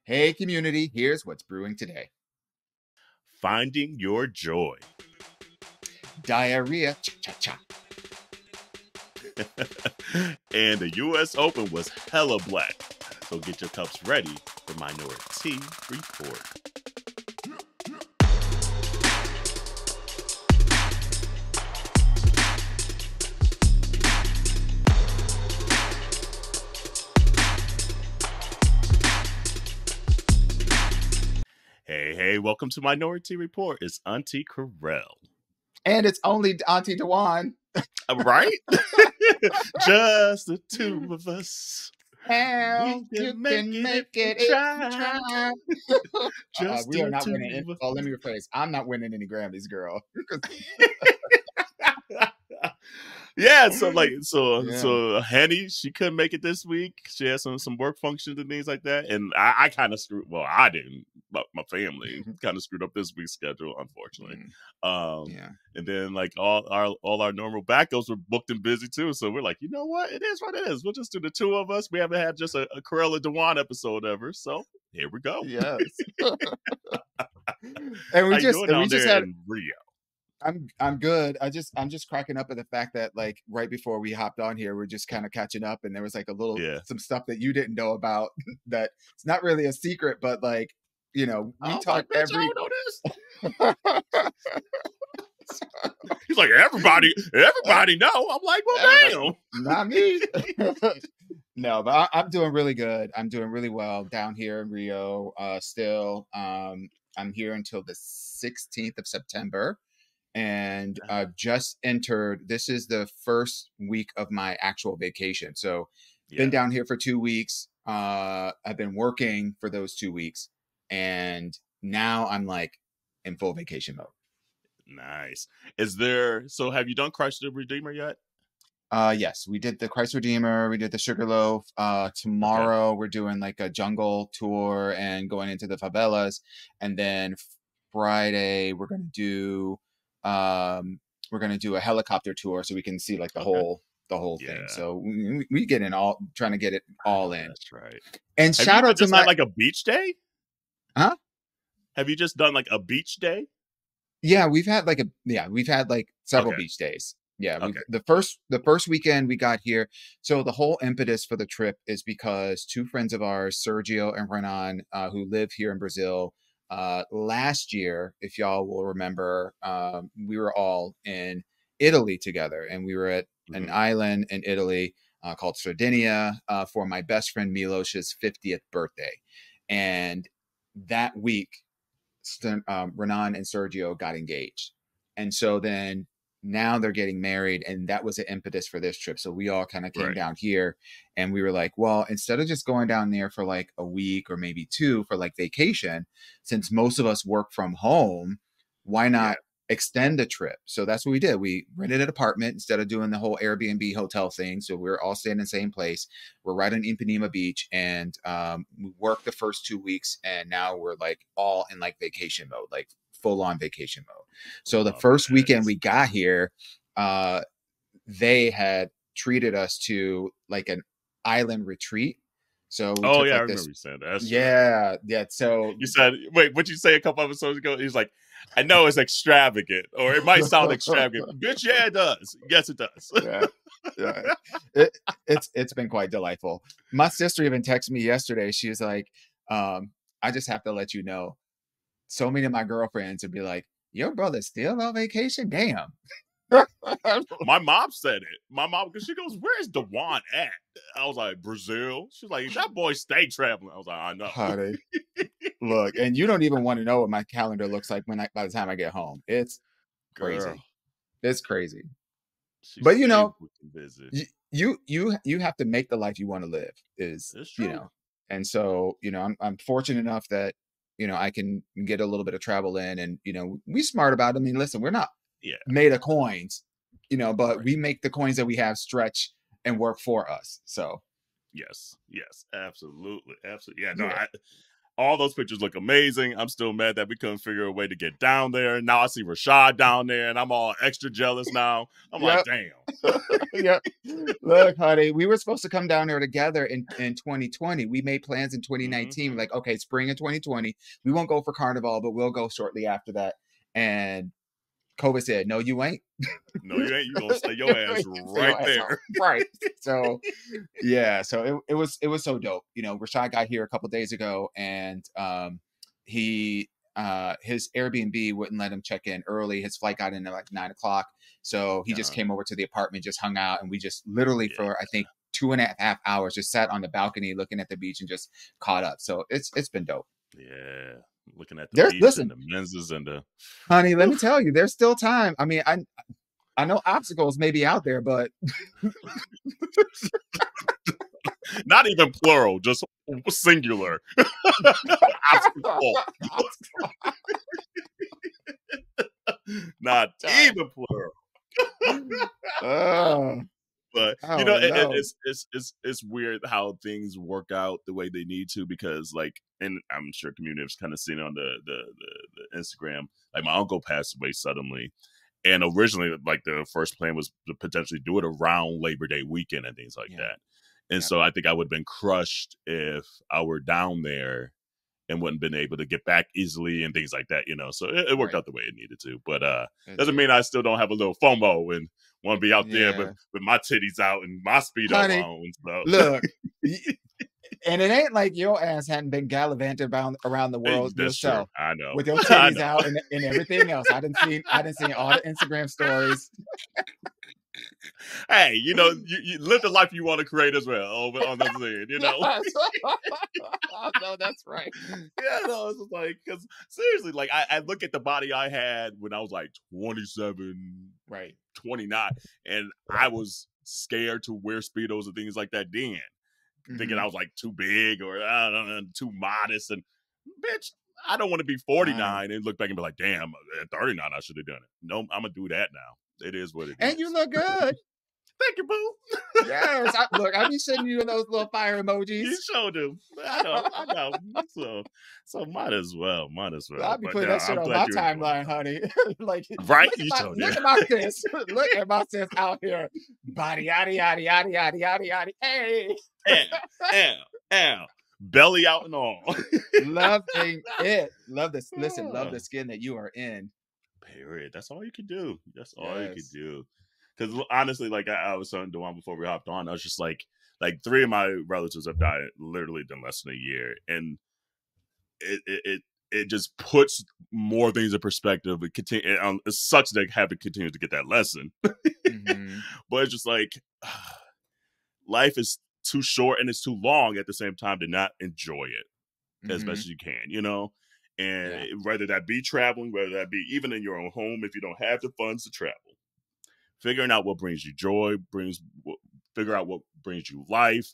Hey, community, here's what's brewing today. Finding your joy. Diarrhea Cha Cha Cha. And the U.S. Open was hella black. So get your cups ready for Minority Report. Hey, welcome to Minority Report. It's Auntea Kerel. And it's only Auntie Dawon. Right? Just the two of us. Hell, you can make it if you try. We are not winning. Oh, let me rephrase. I'm not winning any Grammys, girl. Yeah, so Henny, she couldn't make it this week. She had some work functions and things like that, and I kind of screwed. Well, I didn't, but my family kind of screwed up this week's schedule, unfortunately. And then like all our normal backups were booked and busy too. So we're like, you know what? It is what it is. We'll just do the two of us. We haven't had just a Kerel and Dawon episode ever, so here we go. Yes. And we just had in Rio. I'm good. I'm just cracking up at the fact that like right before we hopped on here, we're just kind of catching up, and there was like some stuff that you didn't know about that it's not really a secret, but like we talk every. He's like everybody know. I'm like, well, damn, not me. No, but I'm doing really good. I'm doing really well down here in Rio. Still, I'm here until the 16th of September. And I've just entered. This is the first week of my actual vacation. So been down here for 2 weeks. I've been working for those 2 weeks. And now I'm like in full vacation mode. Nice. So have you done Christ the Redeemer yet? Yes, we did the Christ Redeemer. We did the Sugarloaf. Tomorrow we're doing like a jungle tour and going into the favelas. And then Friday we're going to do a helicopter tour so we can see like the whole thing. So we get in trying to get it all in. That's right. And shout out to like a beach day? Huh? Have you just done like a beach day? Yeah, we've had several beach days. Yeah, the first weekend we got here. So the whole impetus for the trip is because two friends of ours, Sergio and Renan, who live here in Brazil, last year, if y'all will remember, we were all in Italy together, and we were at an island in Italy called Sardinia for my best friend Milos's 50th birthday. And that week, Renan and Sergio got engaged. And so then now they're getting married, and that was the impetus for this trip. So we all kind of came down here, and we were like, well, instead of just going down there for like a week or maybe two for like vacation, since most of us work from home, why not extend the trip? So that's what we did. We rented an apartment instead of doing the whole Airbnb hotel thing. So we're all staying in the same place. We're right on Ipanema Beach, and we worked the first 2 weeks, and now we're like all in like vacation mode, like full on vacation mode. So the first weekend we got here, they had treated us to like an island retreat. So I remember you saying that. Yeah. So you said, wait, what'd you say a couple episodes ago? He's like, I know it's extravagant, or it might sound extravagant. Bitch, yeah, it does. Yes, it does. Yeah. It's been quite delightful. My sister even texted me yesterday. She was like, I just have to let you know, so many of my girlfriends would be like, your brother's still on vacation? Damn. My mom said it. My mom, because she goes, where's Dawon at? I was like, Brazil. She's like, that boy stay traveling. I was like, I know. Honey, look, and you don't even want to know what my calendar looks like by the time I get home. It's crazy. Girl. It's crazy. But you know, you have to make the life you want to live. And so, I'm fortunate enough that, I can get a little bit of travel in, and, we smart about it. I mean, listen, we're not made of coins, but we make the coins that we have stretch and work for us. So yes, absolutely. Yeah, no, all those pictures look amazing. I'm still mad that we couldn't figure a way to get down there. Now I see Rashad down there, and I'm all extra jealous now. I'm like, damn. Yep. Look, honey, we were supposed to come down there together in 2020. We made plans in 2019. Like, okay, spring of 2020. We won't go for Carnival, but we'll go shortly after that. And COVID said, no, you ain't. No, you ain't. You gonna stay your ass right there. Right. So yeah, so it was so dope. You know, Rashad got here a couple days ago, and he his Airbnb wouldn't let him check in early. His flight got in at like 9 o'clock. So he just came over to the apartment, just hung out, and we just literally for I think 2.5 hours just sat on the balcony looking at the beach and just caught up. So it's been dope. Yeah. Looking at the beach and the menses and the honey, let me tell you, there's still time. I mean, I know obstacles may be out there, but not even plural, just singular. Obstacle. Not even plural. But you know, it's weird how things work out the way they need to, because like, and I'm sure community has kind of seen it on the Instagram. Like my uncle passed away suddenly, and originally like the first plan was to potentially do it around Labor Day weekend and things like that. And so I think I would have been crushed if I were down there and wouldn't been able to get back easily and things like that, you know. So it worked out the way it needed to. But doesn't mean I still don't have a little FOMO and want to be out there with my titties out and my Speedo on. So. Look, and it ain't like your ass hadn't been gallivanting around the world yourself. True. I know. With your titties out and everything else. I didn't see all the Instagram stories. Hey, you know, you live the life you want to create as well on the scene, you know. No, that's right. Yeah, no, it's just like, because seriously, like I look at the body I had when I was like 27, 29, and I was scared to wear Speedos and things like that then, thinking I was like too big or I don't know, too modest. And bitch, I don't want to be 49 and look back and be like, damn, at 39 I should have done it. No, I'm gonna do that now. It is what it is. And you look good. Thank you, boo. Yes. Look, I'll be sending you those little fire emojis. You sure do. I know. So might as well. I'll be putting that shit on my timeline, honey. Like, right? Look at my sis. Look at my sis out here. Body, yaddy, yaddy, yaddy, yaddy, yaddy, yaddy. Hey. Ow. Belly out and all. Loving it. Love this. Listen, love the skin that you are in. Period. That's all you can do. That's all you can do. Because honestly, like I was telling Dawon before we hopped on, I was just like 3 of my relatives have died literally in less than a year, and it just puts more things in perspective. It sucks that I have to continue to get that lesson, but it's just like life is too short and it's too long at the same time to not enjoy it as best as you can, you know. And whether that be traveling, whether that be even in your own home, if you don't have the funds to travel, figuring out what brings you joy, figure out what brings you life,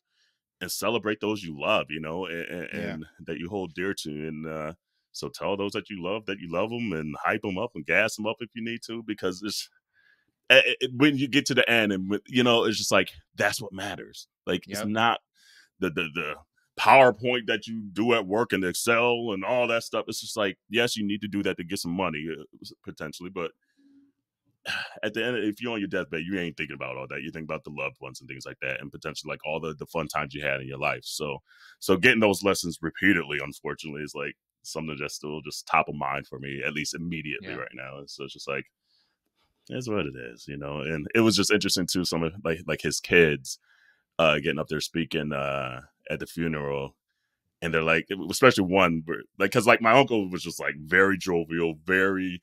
and celebrate those you love, you know, and that you hold dear to. And so tell those that you love them, and hype them up and gas them up if you need to, because it's when you get to the end, and you know, it's just like that's what matters. Like it's not the PowerPoint that you do at work and Excel and all that stuff. It's just like, yes, you need to do that to get some money potentially, but at the end, if you're on your deathbed, you ain't thinking about all that. You think about the loved ones and things like that, and potentially like all the fun times you had in your life. So getting those lessons repeatedly, unfortunately, is like something that's still just top of mind for me, at least immediately right now. And so it's just like, that's what it is, you know. And it was just interesting too, some of like his kids getting up there speaking at the funeral, and they're like, especially one, like, because like my uncle was just like very jovial, very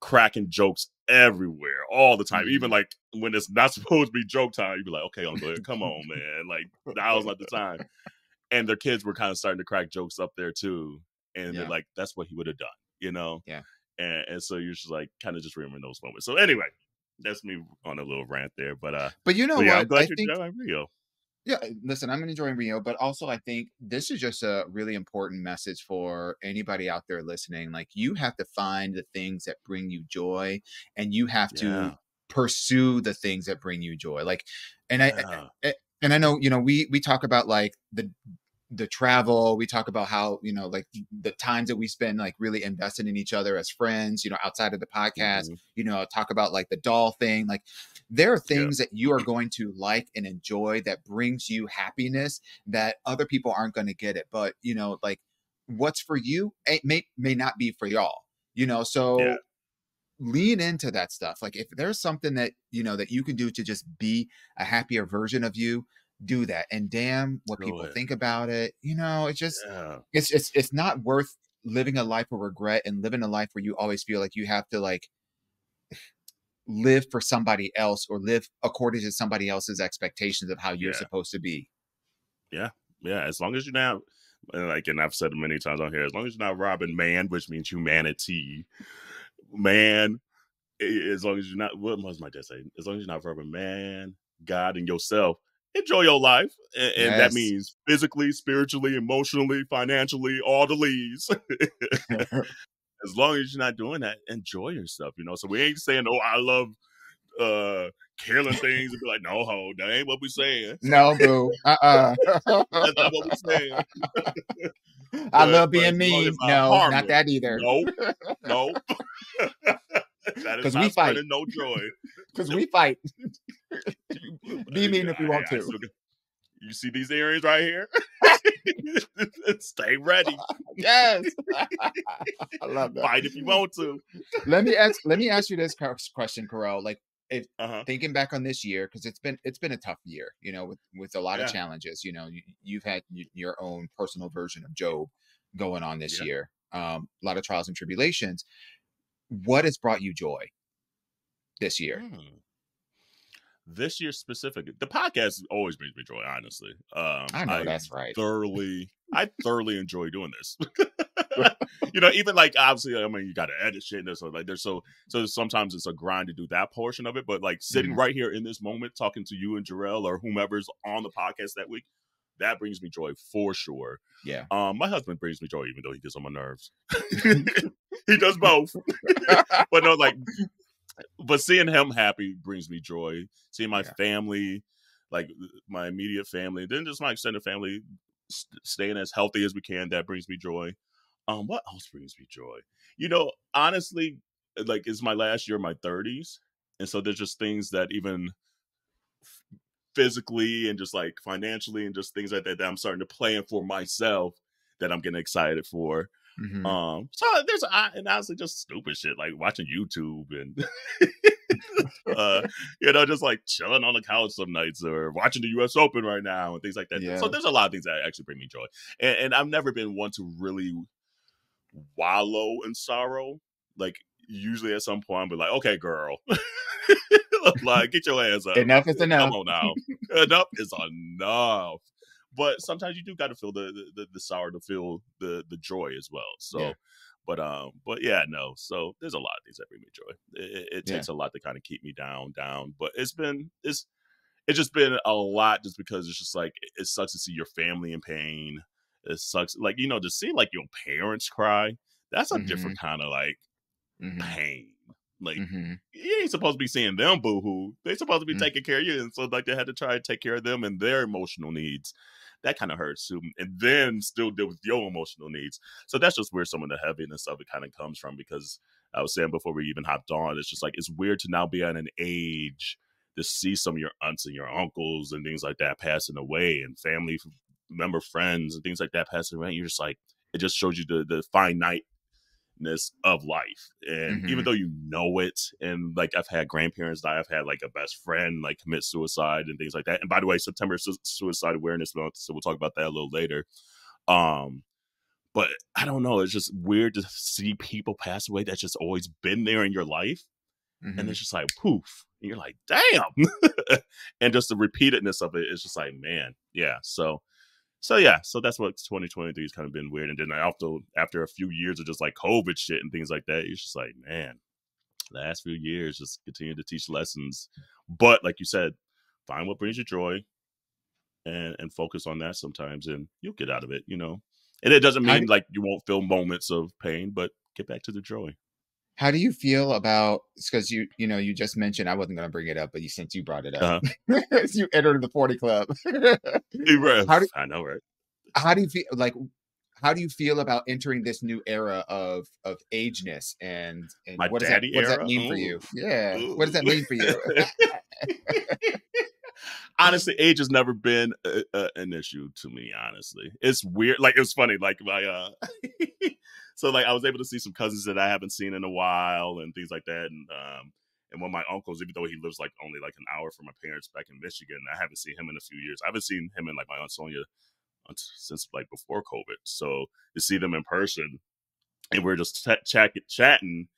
cracking jokes everywhere all the time, even like when it's not supposed to be joke time, you'd be like, okay, uncle, come on, man, like that was not the time. And their kids were kind of starting to crack jokes up there too, and they're like, that's what he would have done, you know. And so you're just like kind of just remembering those moments. So anyway, that's me on a little rant there, but you know what, I'm glad you're enjoying Rio. Yeah, listen, I'm enjoying Rio, but also I think this is just a really important message for anybody out there listening. Like, you have to find the things that bring you joy, and you have to pursue the things that bring you joy. Like, and I know, you know, we talk about like the travel. We talk about how, like the times that we spend like really invested in each other as friends, outside of the podcast, talk about like the doll thing. Like there are Yeah. things that you are going to like and enjoy that brings you happiness that other people aren't going to get it. But, like what's for you may not be for y'all, Yeah. so lean into that stuff. Like if there's something that, that you can do to just be a happier version of you, do that. And damn what Do people it. think about it. It's just, Yeah. it's not worth living a life of regret and living a life where you always feel like you have to like live for somebody else or live according to somebody else's expectations of how you're Yeah. supposed to be. Yeah. Yeah. As long as you're not, like, and I've said it many times on here, as long as you're not robbing man, which means humanity, man, as long as you're not, what was my dad saying? As long as you're not robbing man, God, and yourself, enjoy your life. And that Yes. means physically, spiritually, emotionally, financially, all the leads. As long as you're not doing that, enjoy yourself, So we ain't saying, oh, I love killing things and be like, no, ho, that ain't what we saying. No, boo. That's not what we saying. I love But as being long as mean. I No, harm not them, that either. nope, nope. That is Because we not fight. spreading no joy. Because we fight. Be mean if you want I to. still you see these earrings right here? Stay ready. Yes. I love that. Fight if you want to. Let me ask you this question, Kerel. Like, if thinking back on this year, because it's been a tough year, with a lot of challenges. You've had your own personal version of Job going on this year. A lot of trials and tribulations. What has brought you joy this year? This year specifically, the podcast always brings me joy. Honestly, I know that's right. I thoroughly enjoy doing this. Even like obviously, I mean, you got to edit shit and so like there's so sometimes it's a grind to do that portion of it. But like sitting right here in this moment, talking to you and Jarrell or whomever's on the podcast that week, that brings me joy for sure. Yeah. My husband brings me joy, even though he gets on my nerves. He does both. But no, like. But seeing him happy brings me joy. Seeing my family, like my immediate family, then just my extended family, staying as healthy as we can, that brings me joy. What else brings me joy? Honestly, like it's my last year of my 30s, and so there's just things that even physically and just like financially and just things like that I'm starting to plan for myself that I'm getting excited for. So there's and honestly just stupid shit like watching YouTube and just like chilling on the couch some nights or watching the US Open right now and things like that. So there's a lot of things that actually bring me joy. And I've never been one to really wallow in sorrow. Like usually at some point I'll be like, okay, girl. Like get your ass up. Enough is enough. Come on now. Enough is enough. But sometimes you do got to feel the sorrow to feel the joy as well. So, but yeah, no. So there's a lot of things that bring me joy. It takes a lot to kind of keep me down. But it's just been a lot just because it's just like it sucks to see your family in pain. It sucks, like to see like your parents cry. That's a different kind of like pain. Like you ain't supposed to be seeing them boo-hoo. They're supposed to be taking care of you, and so like they had to try to take care of them and their emotional needs. That kind of hurts too, and then still deal with your emotional needs. So that's just where some of the heaviness of it kind of comes from. Because I was saying before we even hopped on, it's just like it's weird to now be at an age to see some of your aunts and your uncles and things like that passing away, and family member friends and things like that passing away. And you're just like, it just shows you the finite of life. And even though you know it, and like I've had grandparents die, I've had like a best friend like commit suicide and things like that. And by the way, September Suicide Awareness Month, so we'll talk about that a little later. But I don't know, it's just weird to see people pass away that's just always been there in your life. And it's just like poof, and you're like, damn. And just the repeatedness of it is just like, man, yeah. So that's what 2023 has kind of been weird. And then after a few years of just like COVID shit and things like that, it's just like, man, last few years just continue to teach lessons. But like you said, find what brings you joy and focus on that sometimes, and you'll get out of it, And it doesn't mean like you won't feel moments of pain, but get back to the joy. How do you feel about, because you just mentioned, I wasn't going to bring it up, but since you brought it up, you entered the 40 club. I know, right? how do you feel like? How do you feel about entering this new era of ageness and My what daddy does that era? mean for you? Yeah, what does that mean for you? Honestly, age has never been an issue to me. Honestly, it's weird. Like, it was funny. Like, my so like I was able to see some cousins that I haven't seen in a while and things like that. And one of my uncles, even though he lives like only like an hour from my parents back in Michigan, I haven't seen him in a few years. I haven't seen him and like my aunt Sonia since like before COVID. So to see them in person, and we're just chatting,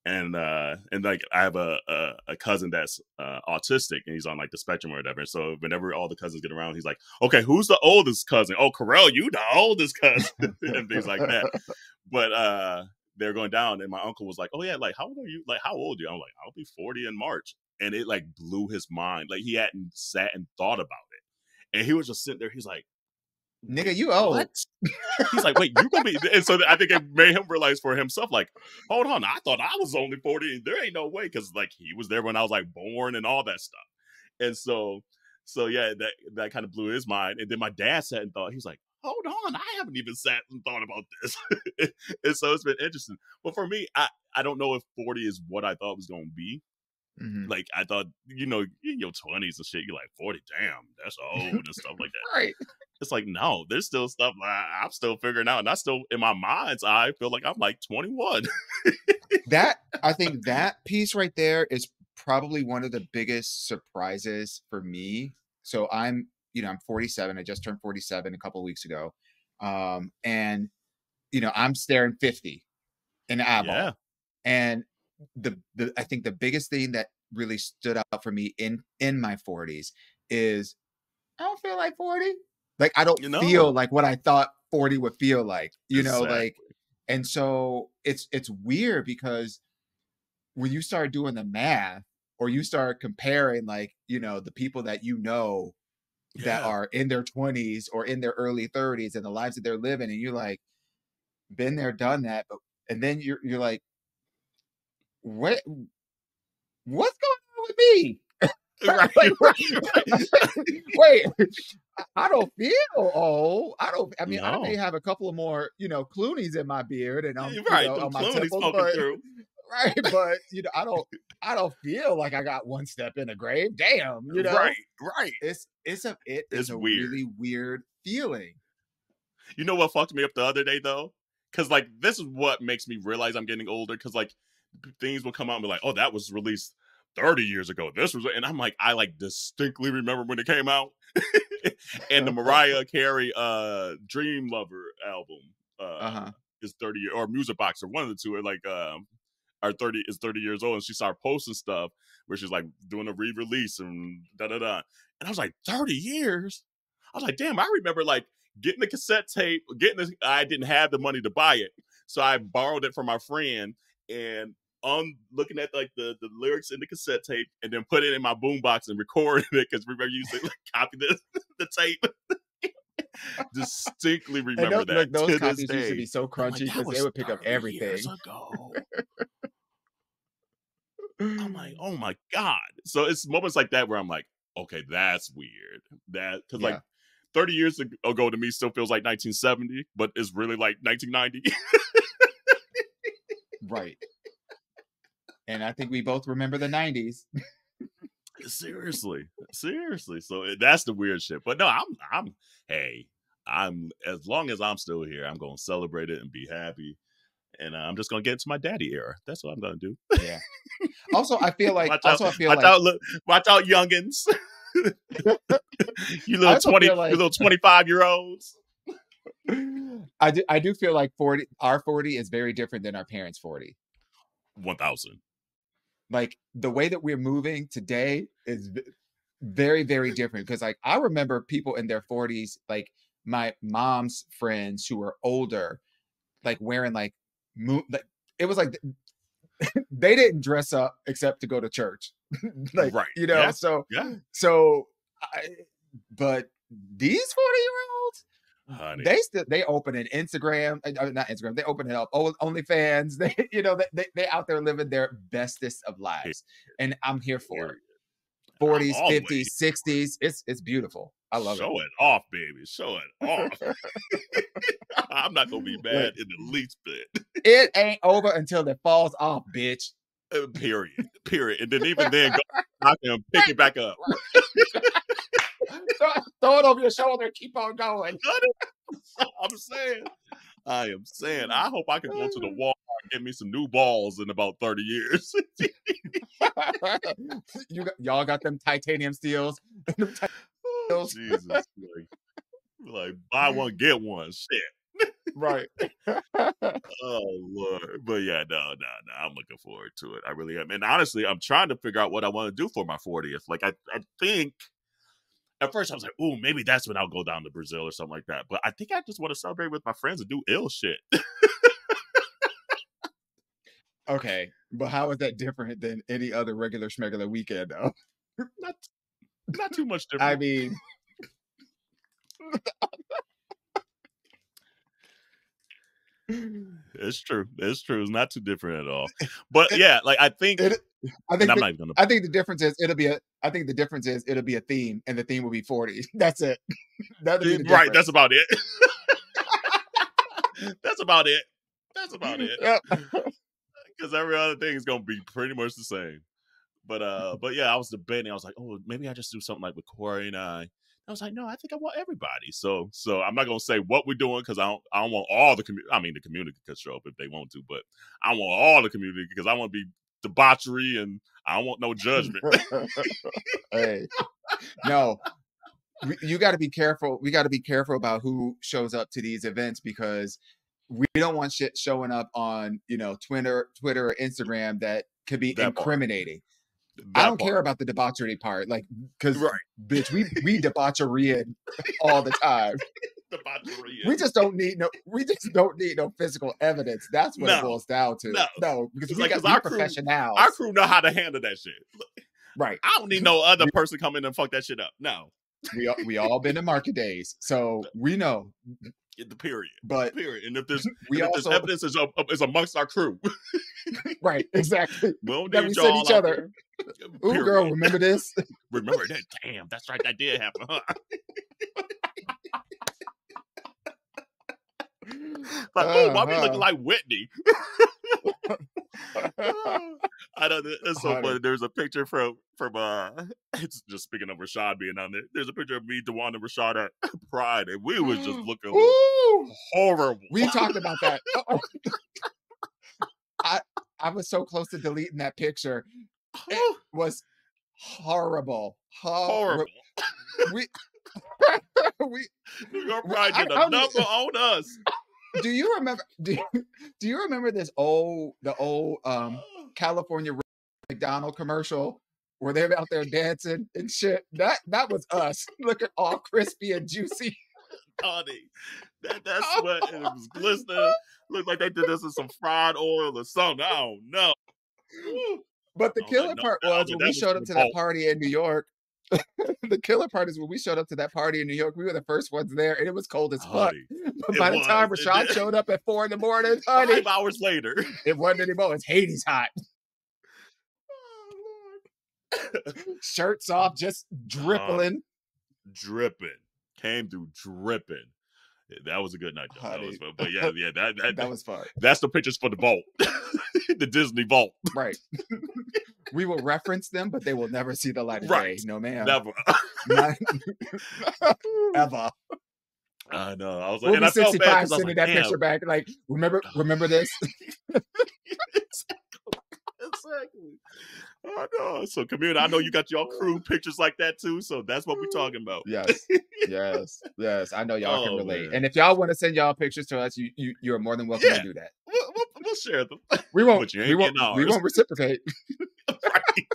and like I have a cousin that's autistic, and he's on like the spectrum or whatever. So whenever all the cousins get around, he's like, "Okay, who's the oldest cousin? Oh, Kerel, you the oldest cousin," and things like that. But they're going down, and my uncle was like, "Oh yeah, like how old are you? Like how old are you?" I'm like, "I'll be 40 in March," and it like blew his mind. Like he hadn't sat and thought about it, and he was just sitting there. He's like, "Nigga, you old." What? He's like, "Wait, you're gonna be," and so I think it made him realize for himself, like, hold on, I thought I was only 40, and there ain't no way, because like he was there when I was like born and all that stuff. And so yeah, that kind of blew his mind. And then my dad sat and thought, he was like, hold on, I haven't even sat and thought about this. And so it's been interesting. But for me, I don't know if 40 is what I thought it was gonna be. Mm-hmm. Like I thought, in your 20s and shit, you're like 40, damn, that's old and stuff like that. Right. It's like, no, there's still stuff I'm still figuring out. And I still, in my mind's eye, feel like I'm like 21. I think that piece right there is probably one of the biggest surprises for me. So I'm 47. I just turned 47 a couple of weeks ago. And I'm staring 50 in the eyeball. Yeah. And I think the biggest thing that really stood out for me in my 40s is I don't feel like 40. Like I don't feel like what I thought 40 would feel like, like, and so it's weird because when you start doing the math or you start comparing like, the people that that are in their 20s or in their early 30s and the lives that they're living, and you're like, been there, done that, and then you're like, what's going on with me? Right, like, right. Wait, I don't feel old. I mean, No. I may have a couple of more, Clooney's in my beard and I'm on my Clooney's temples, but, through. Right, but I don't feel like I got one step in the grave. Damn, Right. It's a weird. really weird feeling. You know what fucked me up the other day though? Because like this is what makes me realize I'm getting older. Because like things will come out and be like, oh, that was released 30 years ago. This was, and I'm like, I like distinctly remember when it came out. And the Mariah Carey Dream Lover album is 30 years, or Music Box, or one of the two are like are 30 years old, and she started posting stuff where she's like doing a re-release and da-da-da. And I was like, 30 years? I was like, damn, I remember like getting the cassette tape, I didn't have the money to buy it. So I borrowed it from my friend and looking at like the lyrics in the cassette tape and then put it in my boombox and recorded it, because remember you used to like copy the tape. Distinctly remember that. Like, those copies used to be so crunchy because they would pick up everything. Years ago. I'm like, oh my God. So it's moments like that where I'm like, okay, that's weird. That because like 30 years ago to me still feels like 1970, but it's really like 1990. Right. And I think we both remember the 90s. Seriously. So that's the weird shit. But no, I'm as long as I'm still here, I'm going to celebrate it and be happy. And I'm just going to get into my daddy era. That's what I'm going to do. Yeah. Also, I feel like watch out, youngins. You little 25-year-olds. I do feel like our 40 is very different than our parents' 40. 1000. Like the way that we're moving today is very, very different. Because like I remember people in their 40s, like my mom's friends who were older, like wearing like it was like they didn't dress up except to go to church. Like, right. But these 40-year-olds, they open an Instagram, not Instagram, they open it up OnlyFans. They out there living their bestest of lives, and I'm here for it. I'm 40s, all the way 50s, 60s. It's beautiful. I love it. Show it off, baby. Show it off. I'm not gonna be mad in the least bit. It ain't over until it falls off, bitch. Period. Period. And then even then, go back and pick it back up. Throw it over your shoulder and keep on going. I'm saying. I am saying. I hope I can go to the Walmart and get me some new balls in about 30 years. Y'all got them titanium steels. Oh, Jesus. Like, buy one, get one. Shit. Right. Oh, Lord. But yeah, no. I'm looking forward to it. I really am. And honestly, I'm trying to figure out what I want to do for my 40th. Like, I think at first I was like, ooh, maybe that's when I'll go down to Brazil or something like that. But I think I just want to celebrate with my friends and do ill shit. Okay. But how is that different than any other regular schmegular weekend, though? Not too much different. I mean, it's true. It's not too different at all. But yeah, like I think the difference is it'll be a theme, and the theme will be 40. That's it. Right. That's about it. That's about it. Yep. Because every other thing is gonna be pretty much the same. But yeah, I was debating. I was like, oh, maybe I just do something like with Corey and I. I was like, no, I think I want everybody. So I'm not gonna say what we're doing because I don't want all the community. I mean, the community could show up if they want to, but I want all the community because I want to be debauchery and I don't want no judgment. Hey, no, you got to be careful. We got to be careful about who shows up to these events because we don't want shit showing up on Twitter or Instagram that could be incriminating. I don't care about the debauchery part, like, because bitch, we debauchery all the time. We just don't need no physical evidence. That's what it boils down to. No, because we got our professionals. Our crew know how to handle that shit. Right. I don't need no other person come in and fuck that shit up. No. We all been in market days, so we know. The period. But period. And if there's evidence is amongst our crew. Right, exactly. We'll that we send each other. Ooh, girl, remember this? Remember that? Damn, that's right. That did happen, huh? Like, oh, why we looking like Whitney? I know it's so funny. There's a picture from it's just speaking of Rashad being on there. There's a picture of me, Dawon, and Rashad at Pride, and we was just looking horrible. We talked about that. I was so close to deleting that picture. It was horrible. We New York Pride did a number on us. Do you remember? Do you remember the old California McDonald commercial where they're out there dancing and shit? That was us, looking all crispy and juicy. Honey, that's what it was glistening. Looked like they did this in some fried oil or something. I don't know. But the killer part was when we showed up to that party in New York. The killer part is when we showed up to that party in New York, we were the first ones there, and it was cold as fuck. But by the time Rashad showed up at 4 a.m, honey, 5 hours later, it wasn't anymore. It's Hades hot. Oh, Lord. Shirts off, just dripping. Came through dripping. That was a good night, though. That was fun. But yeah, that was fun. That's the pictures for the vault, the Disney vault. Right. We will reference them, but they will never see the light of day. No, ma'am. Never. Ever. I know. I was like, we'll and be I felt 65 bad sending that picture back. Like, remember this? Exactly. I know. So, community, I know you got your crew pictures like that too. So that's what we're talking about. Yes. I know y'all can relate. Man. And if y'all want to send y'all pictures to us, you're more than welcome to do that. We'll share them. We won't. We won't reciprocate. Right.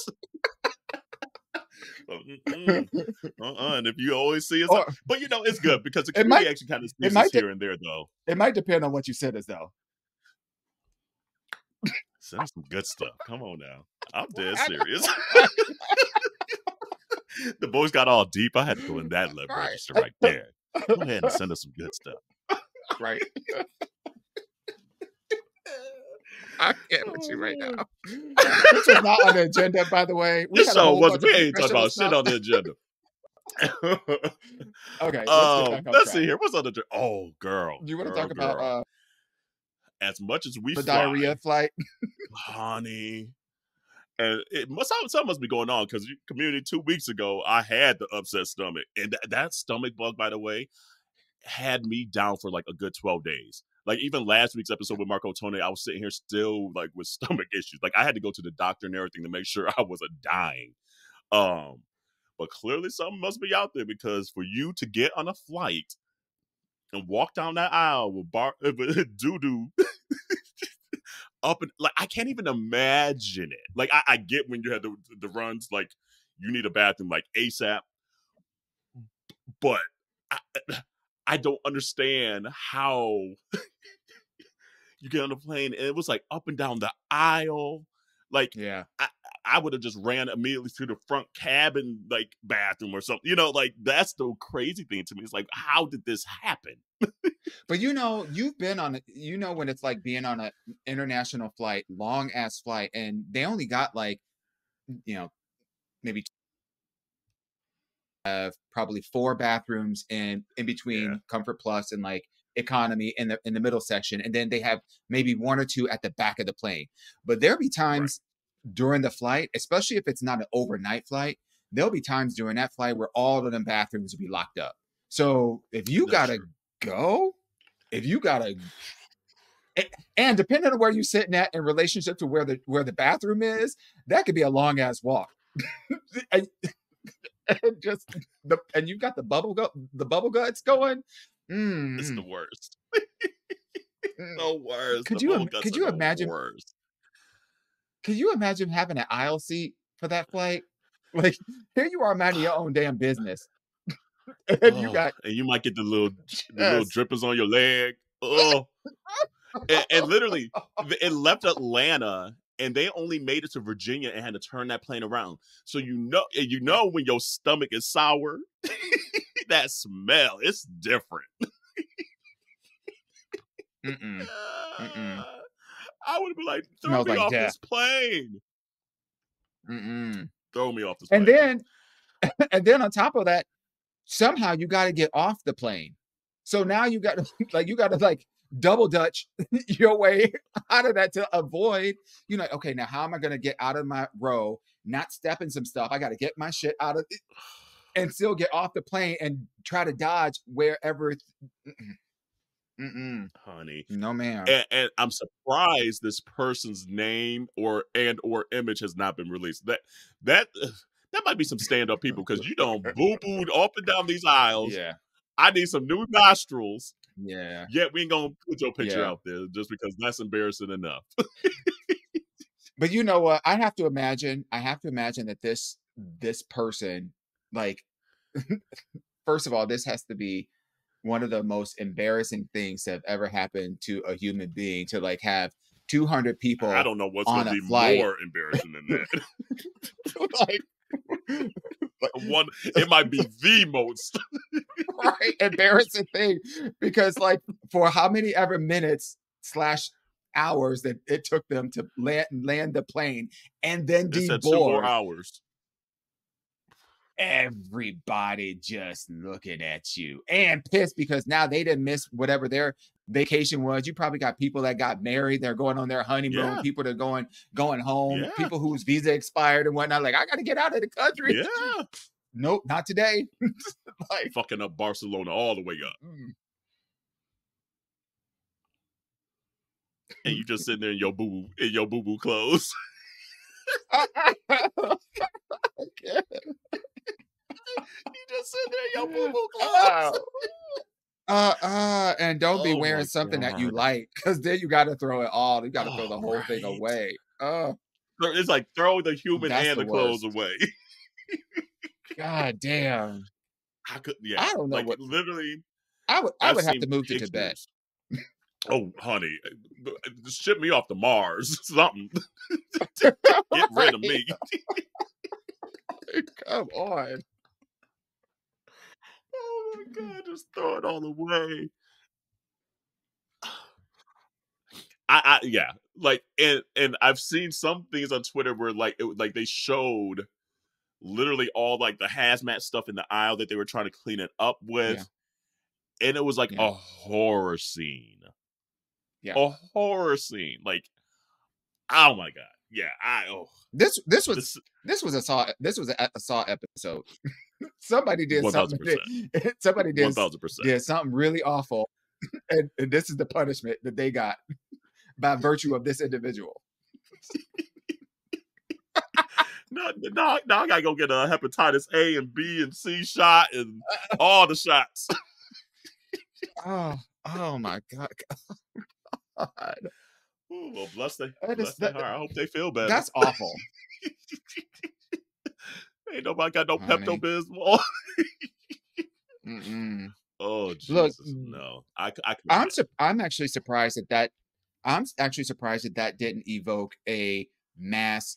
And if you always see us, but it's good because the community actually kind of sees us here and there, though. It might depend on what you send us, though. Send us some good stuff. Come on now. I'm dead serious. The boys got all deep. I had to go in that register right there. Go ahead and send us some good stuff. Right. I can't with you right now. Which was not on the agenda, by the way. We This had a show whole bunch wasn't. of We ain't talking professional about shit stuff. on the agenda. Okay, let's get back on Let's track. see here. What's on the agenda? Oh, girl. Do you want to girl, talk about girl. As much as we the fly, diarrhea flight? honey. And something must be going on because community 2 weeks ago, I had the upset stomach. And that stomach bug, by the way, had me down for like a good 12 days. Like even last week's episode with Marco Tone, I was sitting here still like with stomach issues. Like I had to go to the doctor and everything to make sure I wasn't dying. But clearly something must be out there because for you to get on a flight and walk down that aisle with doo-doo up and like I can't even imagine it. Like I get when you had the runs, like you need a bathroom like ASAP, but I don't understand how you get on the plane and it was like up and down the aisle. Like Yeah. I would have just ran immediately to the front cabin like bathroom or something. You know, like that's the crazy thing to me. It's like, how did this happen? But you've been on it. You know when it's like being on an international flight, long ass flight, and they only got like, maybe probably 4 bathrooms in between Comfort Plus and like economy in the middle section, and then they have maybe 1 or 2 at the back of the plane. But there'll be times during the flight, especially if it's not an overnight flight, there'll be times during that flight where all of them bathrooms will be locked up. So if you gotta go, and depending on where you're sitting at in relationship to where the bathroom is, that could be a long ass walk. and you got the bubble guts going. It's the worst. The worst. Could you imagine? Worst. Could you imagine having an aisle seat for that flight? Like here you are minding your own damn business. And you might get the little drippers on your leg. Oh, and literally, it left Atlanta, and they only made it to Virginia and had to turn that plane around. So you know when your stomach is sour, that smell, it's different. I would be like, throw me off this plane. Throw me off this plane. And then on top of that, somehow you got to get off the plane. So now you got to double dutch your way out of that to avoid, okay, now how am I going to get out of my row, not step in some stuff? I got to get my shit out of it and still get off the plane and try to dodge wherever. Honey, no ma'am. And I'm surprised this person's name or image has not been released. That might be some stand-up people because you don't boo-booed up and down these aisles. Yeah. I need some new nostrils. Yeah. Yet we ain't gonna put your picture out there just because that's embarrassing enough. But you know what? I have to imagine that this person, like, first of all, this has to be one of the most embarrassing things that have ever happened to a human being, to like have 200 people. I don't know what's going to be flight. More embarrassing than that. One, it might be the most embarrassing thing, because like for how many ever minutes / hours that it took them to land the plane and then deboard. 2 more hours. Everybody just looking at you and pissed because now they didn't miss whatever their vacation was. You probably got people that got married, they're going on their honeymoon, people that are going home, people whose visa expired and whatnot. Like, I got to get out of the country. Yeah. Nope, not today. Like fucking up Barcelona all the way up. And you just sitting there in your boo-boo clothes. You just sit there in your boo-boo clothes. And don't be wearing something that you like, because then you got to throw it all. You got to throw the whole thing away. It's like throw the human and the clothes away. God damn. I don't know, like, what literally. I would have to move to Tibet. Oh, honey, just ship me off to Mars. Something. Get rid of me. Come on. Oh my God, just throw it all away. yeah, like, and I've seen some things on Twitter where like they showed literally all like the hazmat stuff in the aisle that they were trying to clean it up Yeah. with, and it was like Yeah. a horror scene. Yeah. A horror scene. Like, oh my god. Yeah, this was a Saw episode. Somebody did something. 1000%. Somebody 1000%. did something really awful, and this is the punishment that they got by virtue of this individual. No, I gotta go get a hepatitis A and B and C shot and all the shots. Oh my god. Ooh, well, bless their heart. I hope they feel better. That's awful. Ain't nobody got no Pepto Bismol. Oh Jesus! Look, no, I'm actually surprised that didn't evoke a mass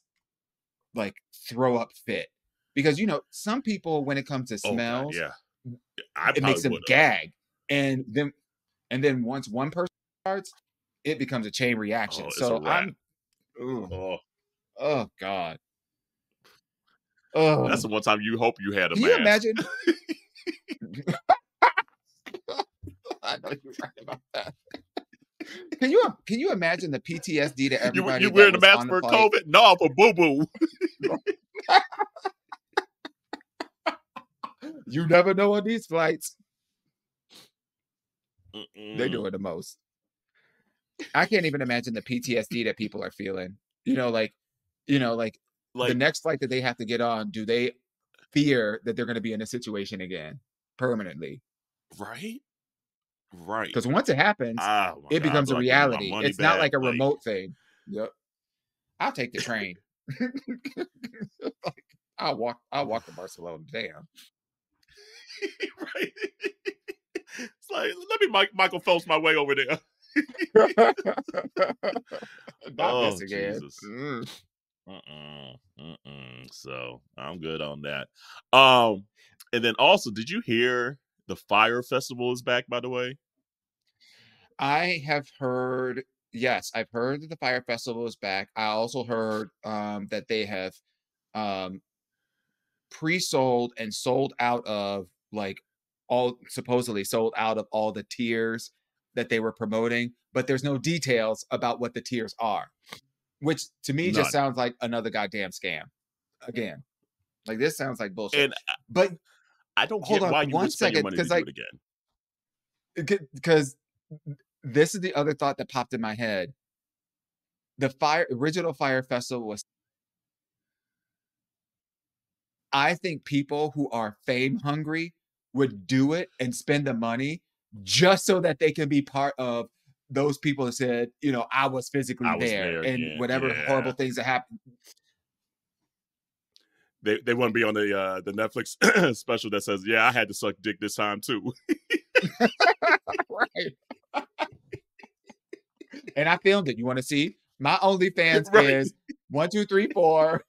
like throw up fit, because some people, when it comes to smells, it makes them gag, and then once one person starts, it becomes a chain reaction. So I'm, oh god, that's the one time you hope you had a mask. You imagine? I know you're right about that. Can you imagine the PTSD to everybody? You wearing the mask for COVID? No, for boo boo. You never know on these flights. They're doing the most. I can't even imagine the PTSD that people are feeling. Like the next flight that they have to get on, do they fear that they're going to be in a situation again permanently? Right. Because once it happens, it becomes a reality. It's not like a remote thing. Yep. I'll take the train. I'll walk to Barcelona. Damn. Right. It's like, let me Michael Phelps my way over there. Not this again. Jesus. So I'm good on that. And then also, did you hear the Fyre Festival is back, by the way? I have heard, yes, I've heard that the Fyre Festival is back. I also heard that they have pre-sold and sold out of supposedly sold out of all the tiers that they were promoting, but there's no details about what the tiers are, which to me just sounds like another goddamn scam. Again, like this sounds like bullshit. But I don't get why you would spend your money to do it again. Because this is the other thought that popped in my head. The original Fyre Festival was, I think people who are fame hungry would do it and spend the money just so that they can be part of those people that said, I was physically there and whatever horrible things that happened. They want to be on the Netflix special that says, I had to suck dick this time too. Right. And I filmed it. You want to see? My OnlyFans is 1, 2, 3, 4.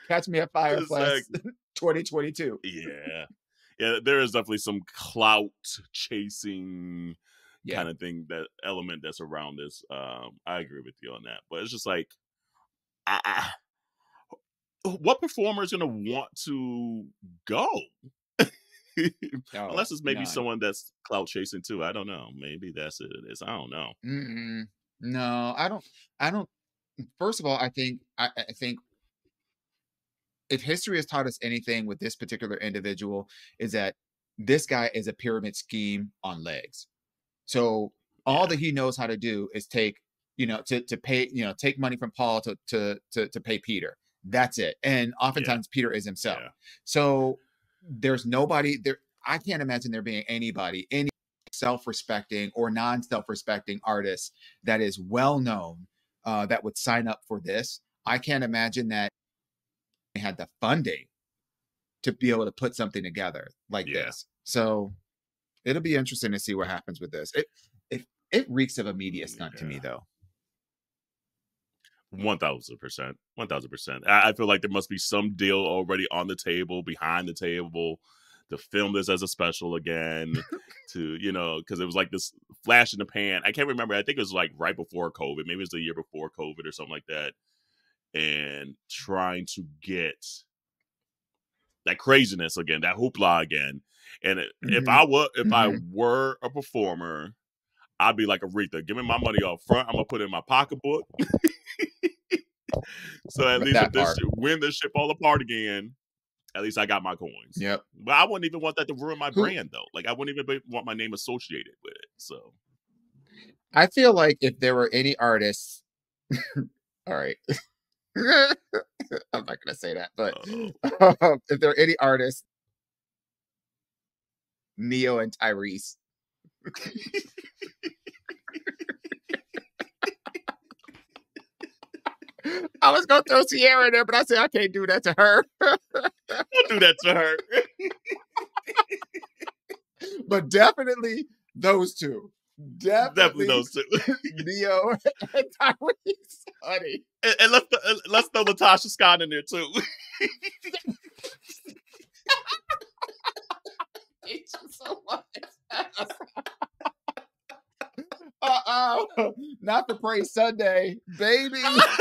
Catch me at Fyre Fest 2022. Yeah, there is definitely some clout chasing kind of thing, that element that's around this. I agree with you on that, but it's just like, what performer is gonna want to go? Unless it's maybe someone that's clout chasing too. I don't know. Maybe that's it. I don't know. No, I don't. First of all, I think if history has taught us anything with this particular individual, is that this guy is a pyramid scheme on legs. So all that he knows how to do is take, to pay, take money from Paul to pay Peter. That's it. And oftentimes Peter is himself. So there's nobody there. I can't imagine there being any self-respecting or non-self-respecting artist that is well known that would sign up for this. I can't imagine that they had the funding to be able to put something together like this. So it'll be interesting to see what happens with this. It reeks of a media stunt to me, though. 1000%. 1000%. I feel like there must be some deal already on the table, behind the table, to film this as a special again, to, you know, because it was like this flash in the pan. I can't remember. I think it was like right before COVID. Maybe it was the year before COVID or something like that. And trying to get that craziness again, that hoopla again. And if I were a performer, I'd be like Aretha. Give me my money up front. I'm gonna put it in my pocketbook. So at least when this shit fall apart again, at least I got my coins. Yep. But I wouldn't even want that to ruin my brand, though. Like, I wouldn't even want my name associated with it. So I feel like if there were any artists, all right. I'm not gonna say that, but if there are any artists, Neo and Tyrese. I was gonna throw Sierra in there, but I said I can't do that to her. Don't do that to her. But definitely those two. Definitely those two. Neo and Tyrese, honey. And let's throw Natasha Scott in there too. Hate you so much. Not to praise Sunday, baby. It's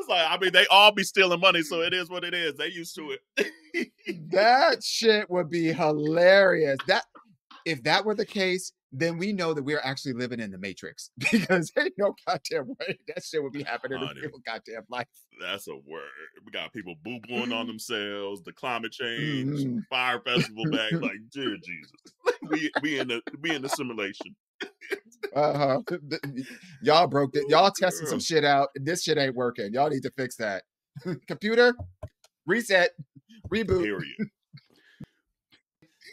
like, I mean, they all be stealing money, so it is what it is. They used to it. That shit would be hilarious. If that were the case, then we know that we're actually living in the Matrix, because ain't no goddamn way that shit would be happening in people's goddamn life. That's a word. We got people boo-booing on themselves, the climate change, Fyre festival back. Like, dear Jesus, we in the simulation. Y'all broke it. Y'all testing some shit out. This shit ain't working. Y'all need to fix that. Computer, reset, reboot. Period.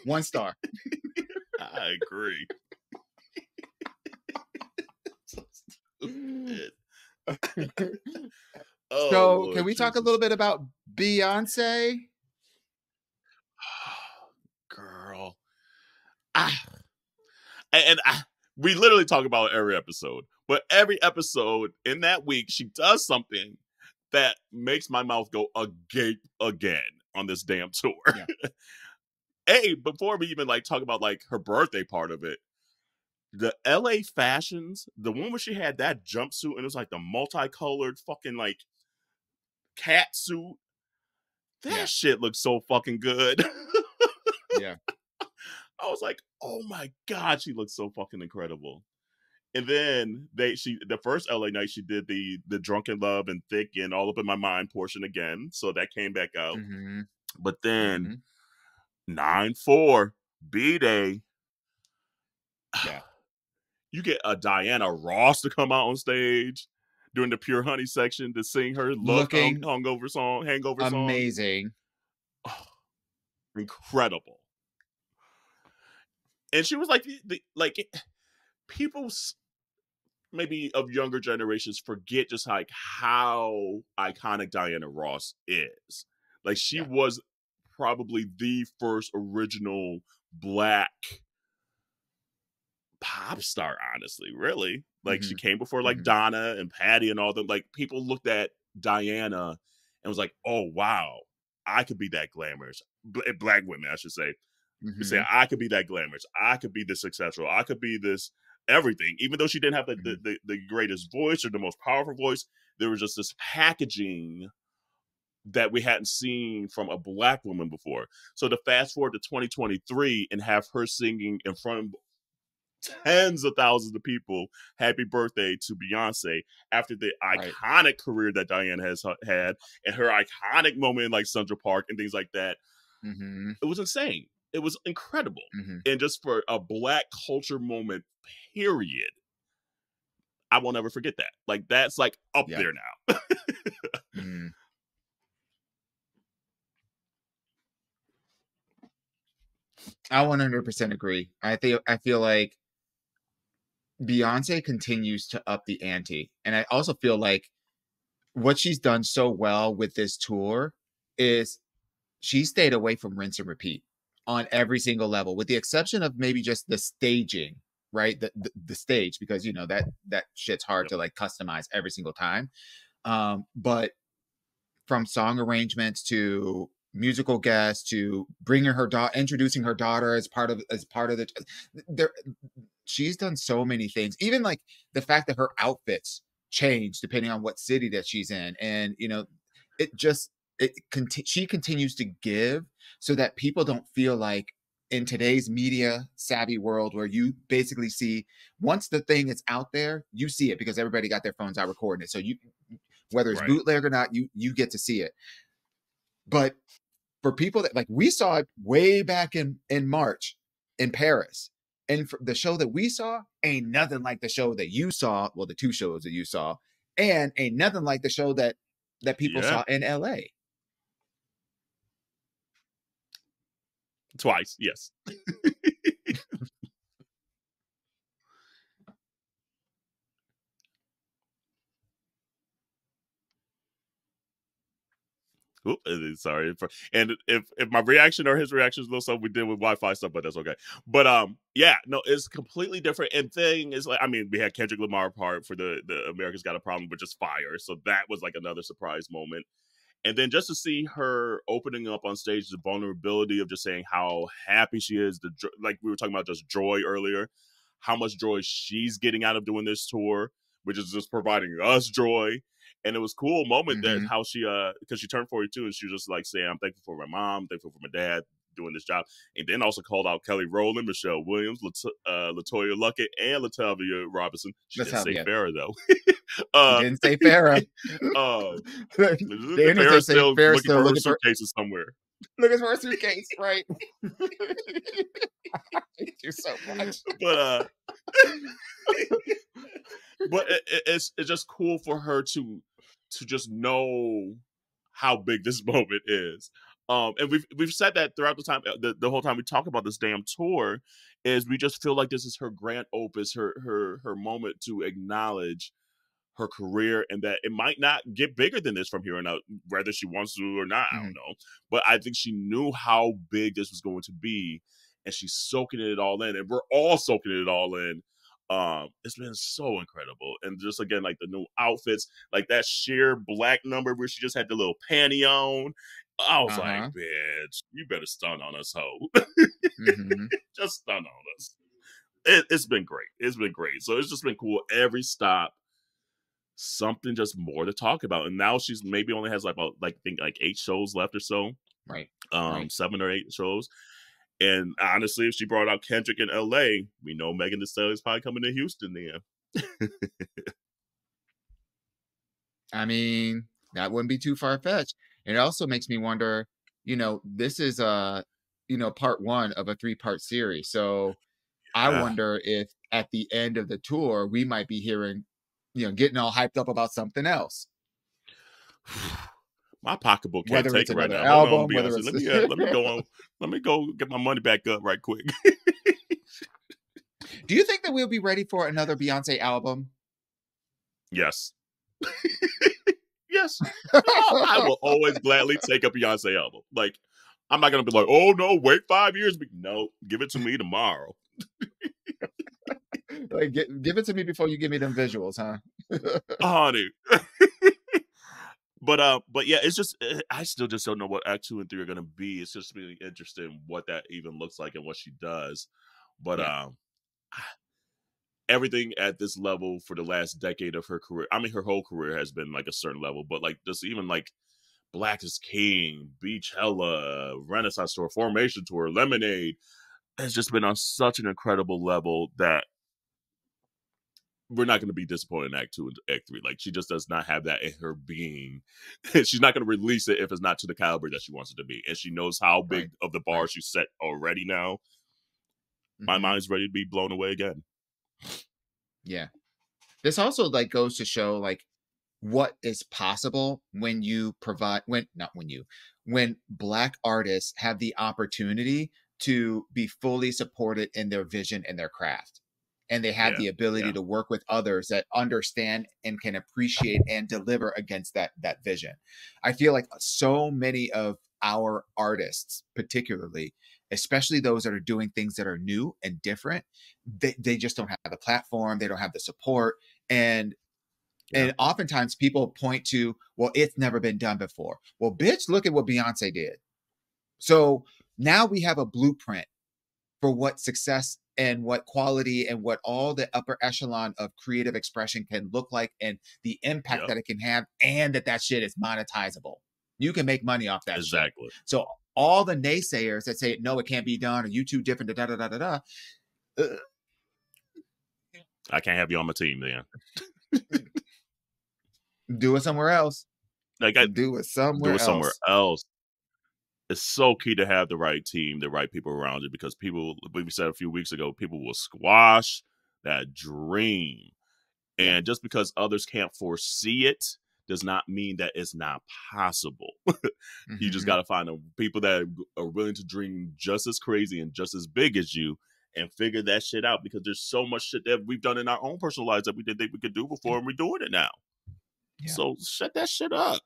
1 star. I agree. So, can we talk a little bit about Beyonce? Girl. We literally talk about every episode, but every episode in that week, she does something that makes my mouth go agape again on this damn tour. Yeah. Before we even like talk about like her birthday part of it, the LA fashions, the one where she had that jumpsuit and it was like the multicolored fucking like cat suit, that shit looks so fucking good. Yeah. I was like, oh my God, she looks so fucking incredible. And then the first LA night she did the Drunken Love and Thick and All Up in My Mind portion again. So that came back out. Mm-hmm. But then 9/4 BDay. Yeah. You get a Diana Ross to come out on stage during the Pure Honey section to sing her hangover song. Amazing. Oh, incredible. And she was like, people maybe of younger generations forget just like how iconic Diana Ross is. Like she was probably the first original Black pop star, honestly, really. Like she came before like Donna and Patty and all them. Like people looked at Diana and was like, oh wow, I could be that glamorous. Black women, I should say. Say I could be that glamorous. I could be this successful. I could be this everything. Even though she didn't have the greatest voice or the most powerful voice, there was just this packaging that we hadn't seen from a Black woman before. So to fast forward to 2023 and have her singing in front of tens of thousands of people happy birthday to Beyonce after the iconic career that Diana has had and her iconic moment in like Central Park and things like that, it was insane. It was incredible. And just for a Black culture moment, period, I will never forget that. Like, that's like up there now. I 100% agree. I feel like Beyonce continues to up the ante. And I also feel like what she's done so well with this tour is she stayed away from rinse and repeat on every single level, with the exception of maybe just the staging, right? The stage, because you know that shit's hard to like customize every single time. But from song arrangements to musical guests to bringing her daughter, introducing her daughter as part of the. There, she's done so many things. Even like the fact that her outfits change depending on what city that she's in, and it just she continues to give so that people don't feel like in today's media savvy world where you basically see once the thing is out there, you see it because everybody got their phones out recording it. So you, whether it's bootleg or not, you get to see it. But for people that like we saw it way back in March in Paris. And the show that we saw ain't nothing like the show that you saw. Well, the two shows that you saw, and ain't nothing like the show that people saw in LA. Twice, yes. Oops, sorry. And if my reaction or his reaction is a little something we did with Wi-Fi stuff, but that's okay. But yeah, no, it's completely different. And thing is like, I mean, we had Kendrick Lamar part for the America's Got a Problem with just Fyre, so that was like another surprise moment. And then just to see her opening up on stage, the vulnerability of just saying how happy she is, like we were talking about just joy earlier, how much joy she's getting out of doing this tour, which is just providing us joy. And it was a cool moment that how she, because she turned 42 and she was just like saying, I'm thankful for my mom, thankful for my dad doing this job. And then also called out Kelly Rowland, Michelle Williams, LaToya Luckett, and Latavia Robinson. She didn't say Farrah, though. She didn't say Farrah. Farrah's still looking for her suitcases somewhere. Looking for her suitcase, right? I hate you so much. But it's just cool for her to just know how big this moment is. And we've said that throughout the time, the whole time we talk about this damn tour, is we just feel like this is her grand opus, her moment to acknowledge her career, and that it might not get bigger than this from here on out, whether she wants to or not. I don't know, but I think she knew how big this was going to be, and she's soaking it all in, and we're all soaking it all in. It's been so incredible, and just again, like the new outfits, like that sheer black number where she just had the little panty on. I was like, bitch, you better stun on us, ho. Just stun on us. It's been great. It's been great. So it's just been cool. Every stop, something just more to talk about. And now she's maybe only has like 8 shows left or so. Right. 7 or 8 shows. And honestly, if she brought out Kendrick in LA, we know Megan Thee Stallion's probably coming to Houston then. I mean, that wouldn't be too far-fetched. And it also makes me wonder, this is part 1 of a 3-part series. So I wonder if at the end of the tour, we might be hearing, getting all hyped up about something else. My pocketbook can't take it right now. Album, let me go get my money back up right quick. Do you think that we'll be ready for another Beyonce album? Yes. Yes. I will always gladly take a Beyonce album. Like, I'm not gonna be like, oh no, wait 5 years. No, give it to me tomorrow. Like, give it to me before you give me them visuals, huh? Honey. But yeah, it's just, I still just don't know what Act 2 and 3 are gonna be. It's just really interesting what that even looks like and what she does. But everything at this level for the last decade of her career, I mean, her whole career has been like a certain level, but like just even like Black is King, Beachella, Renaissance Tour, Formation Tour, Lemonade, has just been on such an incredible level that we're not going to be disappointed in Act 2 and Act 3. Like, she just does not have that in her being. She's not going to release it if it's not to the caliber that she wants it to be. And she knows how big of the bar she's set already now. My mind's ready to be blown away again. Yeah. This also like goes to show like what is possible when you provide when Black artists have the opportunity to be fully supported in their vision and their craft. And they have the ability to work with others that understand and can appreciate and deliver against that vision. I feel like so many of our artists, particularly, especially those that are doing things that are new and different, they just don't have the platform. They don't have the support. And oftentimes people point to, well, it's never been done before. Well, bitch, look at what Beyonce did. So now we have a blueprint for what success and what quality and what all the upper echelon of creative expression can look like, and the impact that it can have, and that shit is monetizable. You can make money off that shit. So all the naysayers that say, no, it can't be done, or you too different, da da da da da. I can't have you on my team then. Do it somewhere else. Do it somewhere else. It's so key to have the right team, the right people around you, because people, we said a few weeks ago, people will squash that dream. And just because others can't foresee it does not mean that it's not possible. You just got to find the people that are willing to dream just as crazy and just as big as you, and figure that shit out, because there's so much shit that we've done in our own personal lives that we didn't think we could do before, and we're doing it now. Yeah. So shut that shit up.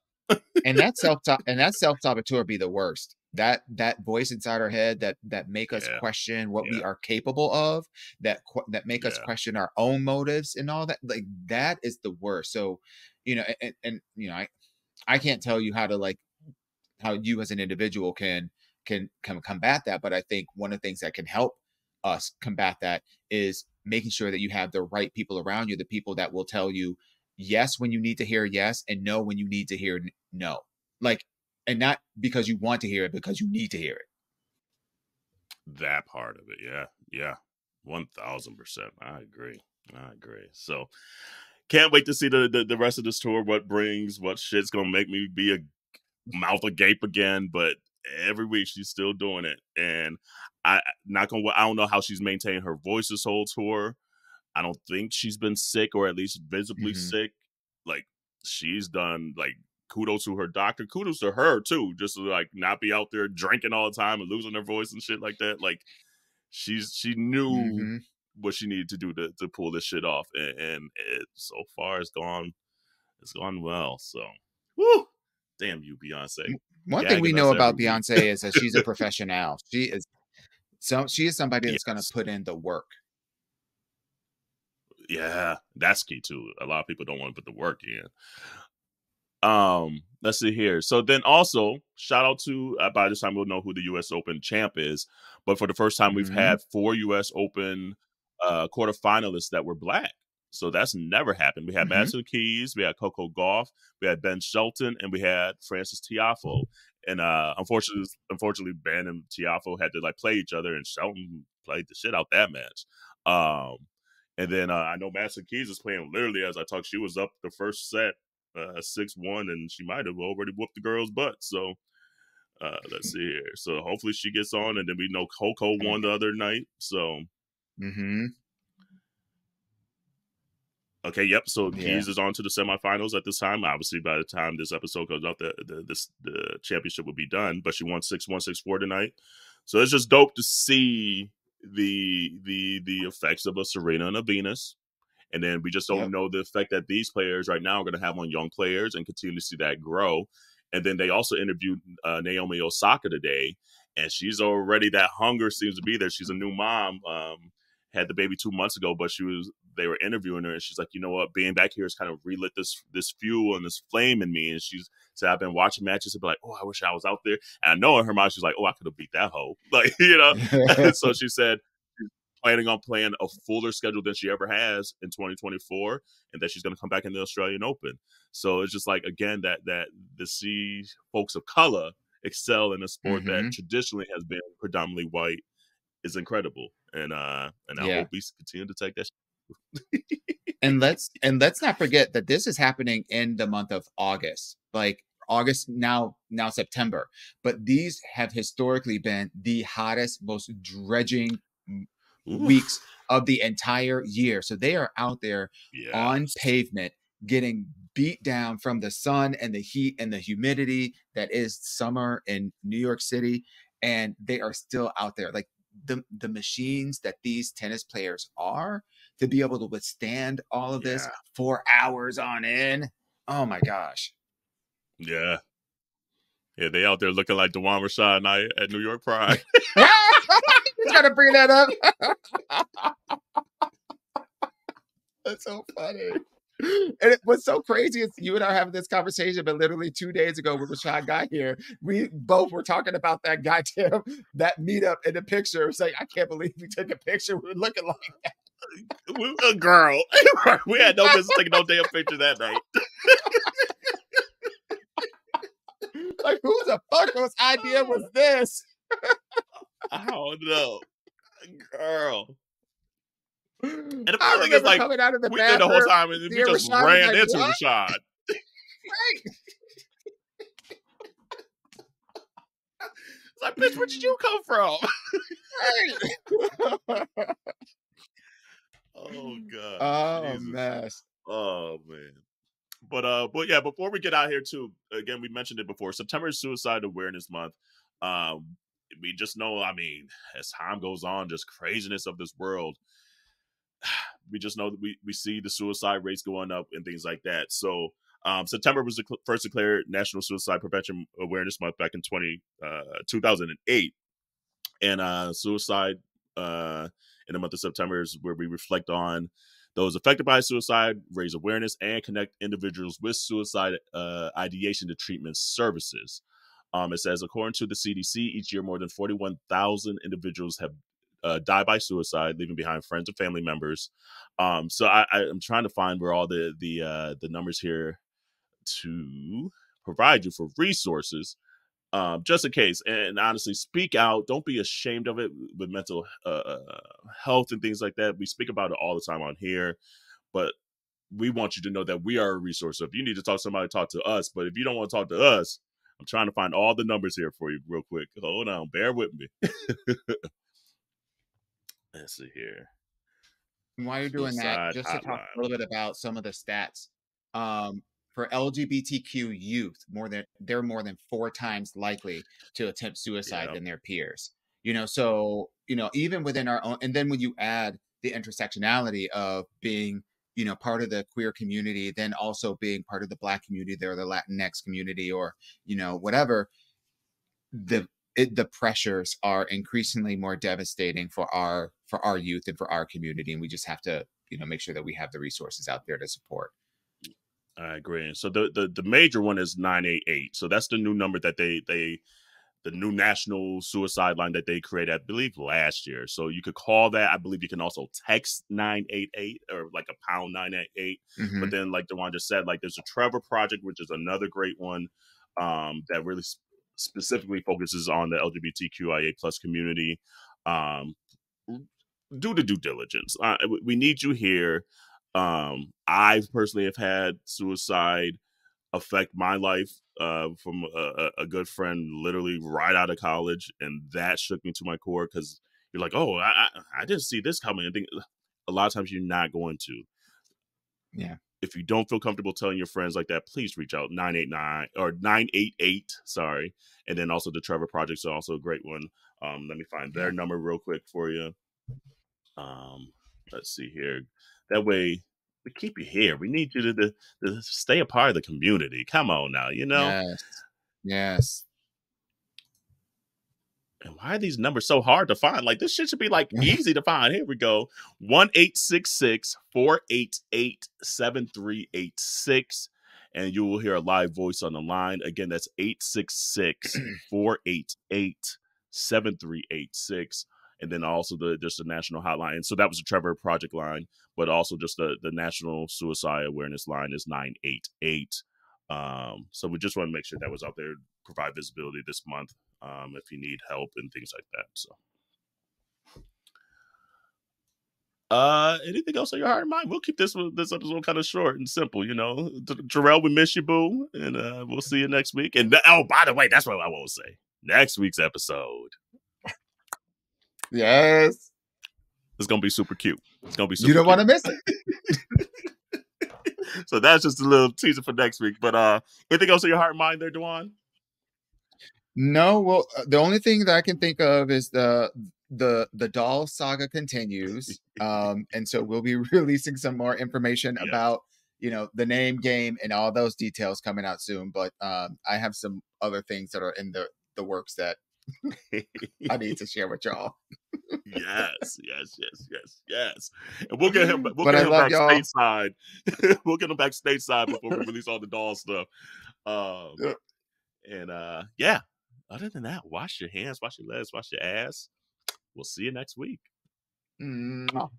And that self-saboteur be the worst. That voice inside our head that make us question what we are capable of, that make us question our own motives and all that. Like, that is the worst. So, you know, and you know, I can't tell you how you as an individual can combat that, but I think one of the things that can help us combat that is making sure that you have the right people around you, the people that will tell you yes when you need to hear yes, and no when you need to hear no. Like, and not because you want to hear it, because you need to hear it. That part of it, yeah, 1000%. I agree. So, can't wait to see the rest of this tour. What shit's gonna make me be a mouth agape again? But every week she's still doing it, and I don't know how she's maintained her voice this whole tour. I don't think she's been sick, or at least visibly sick. Like, she's done, like, kudos to her doctor. Kudos to her too, just to like not be out there drinking all the time and losing her voice and shit like that. Like, she knew what she needed to do to pull this shit off, and it so far it's gone well. So, woo, damn you, Beyonce. One thing we know about Beyonce is that she's a professional. She is somebody that's going to put in the work. Yeah, that's key too. A lot of people don't want to put the work in. Let's see here. So then also, shout out to, by this time we'll know who the US Open champ is, but for the first time we've had 4 US Open quarterfinalists that were Black. So that's never happened. We had Madison Keys, we had Coco Gauff, we had Ben Shelton, and we had Francis Tiafoe. And unfortunately, Ben and Tiafoe had to like play each other, and Shelton played the shit out that match. And then I know Madison Keys is playing literally as I talk. She was up the first set 6-1, and she might have already whooped the girl's butt. So let's see here. So hopefully she gets on, and then we know Coco won the other night. So okay, yep. So Keys is on to the semifinals at this time. Obviously, by the time this episode goes out, the championship will be done. But she won 6-1, 6-4 tonight. So it's just dope to see the effects of a Serena and a Venus, and then we just don't know the effect that these players right now are going to have on young players, and continue to see that grow. And then they also interviewed Naomi Osaka today, and she's already, that hunger seems to be there. She's a new mom, had the baby 2 months ago, but they were interviewing her, and she's like, you know what, being back here has kind of relit this fuel and this flame in me. And she's said, I've been watching matches and be like, oh, I wish I was out there. And I know in her mind, she's like, oh, I could have beat that hoe. Like, you know? And so she said she's planning on playing a fuller schedule than she ever has in 2024, and that she's going to come back in the Australian Open. So it's just like, again, that to see folks of color excel in a sport that traditionally has been predominantly white is incredible. And I hope we continue to take that. And let's not forget that this is happening in the month of August. Like, August, now September. But these have historically been the hottest, most dredging weeks of the entire year. So they are out there on pavement, getting beat down from the sun and the heat and the humidity that is summer in New York City. And they are still out there. Like, the machines that these tennis players are, to be able to withstand all of this for hours on end. Oh my gosh. Yeah, they out there looking like Dawon Rashad and I at New York Pride. He's gotta bring that up. That's so funny. And what's so crazy is you and I are having this conversation, but literally 2 days ago when Rashad got here, we both were talking about that goddamn that meetup in the picture. It's like, I can't believe we took a picture. We're looking like that. A girl. We had no business taking no damn picture that night. Like, who the fuck's idea was this? I don't know. Girl. And the funny thing is, like, coming out of the we did the whole time, and we just Rashad ran like, into what? Rashad. Right. It's like, bitch, where did you come from? Right. Oh God. Oh, Jesus. mess. Oh man. But yeah, before we get out here too, again, we mentioned it before. September is Suicide Awareness Month. We just know, I mean, as time goes on, just craziness of this world. We just know that we see the suicide rates going up and things like that. So September was the first declared National Suicide Prevention Awareness Month back in 2008. And suicide in the month of September is where we reflect on those affected by suicide, raise awareness, and connect individuals with suicide ideation to treatment services. It says, according to the CDC, each year more than 41,000 individuals have died by suicide, leaving behind friends and family members. So I'm trying to find where all the numbers here to provide you for resources. Just in case, and honestly, speak out. Don't be ashamed of it with mental health and things like that. We speak about it all the time on here, but we want you to know that we are a resource. So if you need to talk to somebody, talk to us. But if you don't want to talk to us, I'm trying to find all the numbers here for you real quick. Hold on, bear with me. Let's see here. While you're doing that, just to talk a little bit about some of the stats. For LGBTQ youth, they're more than 4 times likely to attempt suicide than their peers. So even within our own, and then when you add the intersectionality of being part of the queer community, then also being part of the Black community or the Latinx community, or whatever, the pressures are increasingly more devastating for our youth and for our community, and we just have to make sure that we have the resources out there to support. I agree. And so the major one is 988. So that's the new number that the new national suicide line that they created, I believe, last year. So you could call that. I believe you can also text 988 or like a pound 988. Mm-hmm. But then, like Dawon just said, like there's a Trevor Project, which is another great one that really specifically focuses on the LGBTQIA plus community. Do the due diligence. We need you here. I personally have had suicide affect my life from a good friend literally right out of college, and that shook me to my core, because you're like, oh, I didn't see this coming. I think a lot of times you're not going to. Yeah. If you don't feel comfortable telling your friends like that, please reach out. 989 or 988, sorry. And then also the Trevor Project's also a great one. Let me find their number real quick for you. Let's see here. That way we keep you here. We need you to stay a part of the community. Come on now, Yes. And why are these numbers so hard to find? Like, this shit should be like easy to find. Here we go. 1-866-488-7386. And you will hear a live voice on the line. Again, that's 866-488-7386. And then also just the national hotline. And so that was the Trevor Project line, but also just the national suicide awareness line is 988. So we just want to make sure that was out there, provide visibility this month if you need help and things like that. So anything else on your heart and mind? We'll keep this episode kind of short and simple, Jarrell, we miss you, boo. And we'll see you next week. And by the way, that's what I will say. Next week's episode. Yes. It's going to be super cute. It's going to be super You don't want to miss it. So that's just a little teaser for next week. But anything else on your heart and mind there, Dawon? No. Well, the only thing that I can think of is the doll saga continues. And so we'll be releasing some more information about, the name, game, and all those details coming out soon. But I have some other things that are in the works that I need to share with y'all. Yes. And we'll get him. We'll But get I him love back y'all. stateside. We'll get him back stateside before we release all the doll stuff. Yeah. Other than that, wash your hands, wash your legs, wash your ass. We'll see you next week. Mwah.